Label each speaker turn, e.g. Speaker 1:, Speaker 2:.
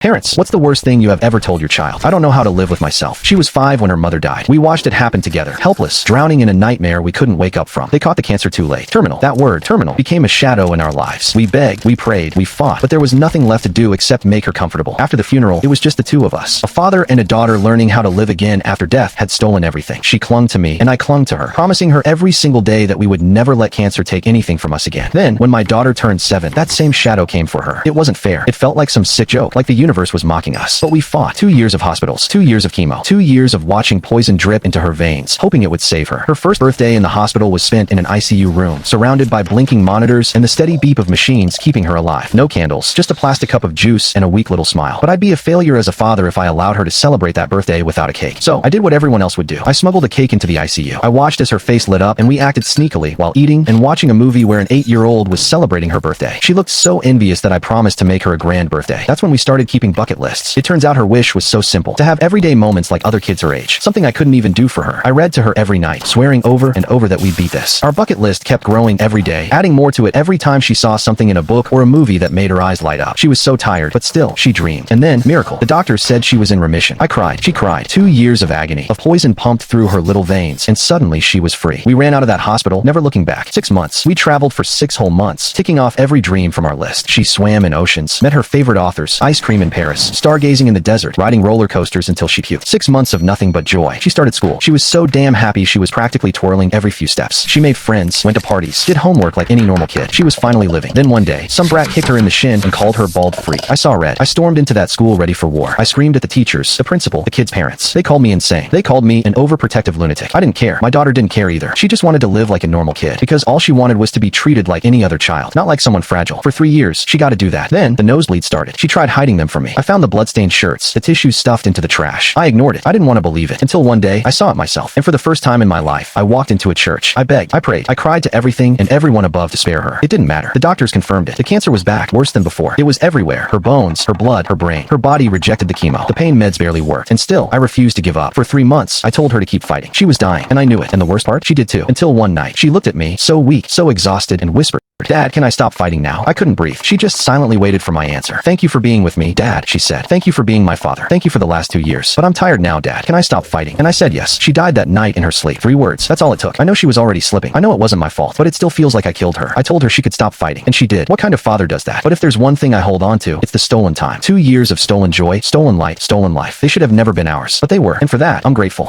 Speaker 1: Parents, what's the worst thing you have ever told your child? I don't know how to live with myself. She was 5 when her mother died. We watched it happen together. Helpless, drowning in a nightmare we couldn't wake up from. They caught the cancer too late. Terminal. That word, terminal, became a shadow in our lives. We begged, we prayed, we fought, but there was nothing left to do except make her comfortable. After the funeral, it was just the two of us. A father and a daughter learning how to live again after death had stolen everything. She clung to me, and I clung to her, promising her every single day that we would never let cancer take anything from us again. Then, when my daughter turned 7, that same shadow came for her. It wasn't fair. It felt like some sick joke, like the universe was mocking us. But we fought. 2 years of hospitals, 2 years of chemo, 2 years of watching poison drip into her veins, hoping it would save her. Her first birthday in the hospital was spent in an ICU room, surrounded by blinking monitors and the steady beep of machines keeping her alive. No candles, just a plastic cup of juice and a weak little smile. But I'd be a failure as a father if I allowed her to celebrate that birthday without a cake. So I did what everyone else would do. I smuggled a cake into the ICU. I watched as her face lit up, and we acted sneakily while eating and watching a movie where an 8-year-old was celebrating her birthday. She looked so envious that I promised to make her a grand birthday. That's when we started keeping bucket lists. It turns out her wish was so simple: to have everyday moments like other kids her age, something I couldn't even do for her. I read to her every night, swearing over and over that we'd beat this. Our bucket list kept growing every day, adding more to it every time she saw something in a book or a movie that made her eyes light up. She was so tired, but still, she dreamed. And then, miracle, the doctors said she was in remission. I cried. She cried. 2 years of agony, of poison pumped through her little veins, and suddenly she was free. We ran out of that hospital, never looking back. 6 months. We traveled for 6 whole months, ticking off every dream from our list. She swam in oceans, met her favorite authors, ice cream in Paris, stargazing in the desert, riding roller coasters until she puked. 6 months of nothing but joy. She started school. She was so damn happy she was practically twirling every few steps. She made friends, went to parties, did homework like any normal kid. She was finally living. Then one day, some brat kicked her in the shin and called her bald freak. I saw red. I stormed into that school ready for war. I screamed at the teachers, the principal, the kids' parents. They called me insane. They called me an overprotective lunatic. I didn't care. My daughter didn't care either. She just wanted to live like a normal kid, because all she wanted was to be treated like any other child, not like someone fragile. For 3 years, she got to do that. Then, the nosebleeds started. She tried hiding them from me. I found the bloodstained shirts, the tissues stuffed into the trash. I ignored it. I didn't want to believe it, until one day, I saw it myself. And for the first time in my life, I walked into a church. I begged. I prayed. I cried to everything and everyone above to spare her. It didn't matter. The doctors confirmed it. The cancer was back, worse than before. It was everywhere. Her bones, her blood, her brain. Her body rejected the chemo. The pain meds barely worked. And still, I refused to give up. For 3 months, I told her to keep fighting. She was dying, and I knew it. And the worst part? She did too. Until one night, she looked at me, so weak, so exhausted, and whispered, "Dad, can I stop fighting now?" I couldn't breathe. She just silently waited for my answer. "Thank you for being with me, Dad," she said. "Thank you for being my father. Thank you for the last 2 years. But I'm tired now, Dad. Can I stop fighting?" And I said yes. She died that night in her sleep. 3 words. That's all it took. I know she was already slipping. I know it wasn't my fault, but it still feels like I killed her. I told her she could stop fighting, and she did. What kind of father does that? But if there's one thing I hold on to, it's the stolen time. 2 years of stolen joy, stolen light, stolen life. They should have never been ours, but they were. And for that, I'm grateful.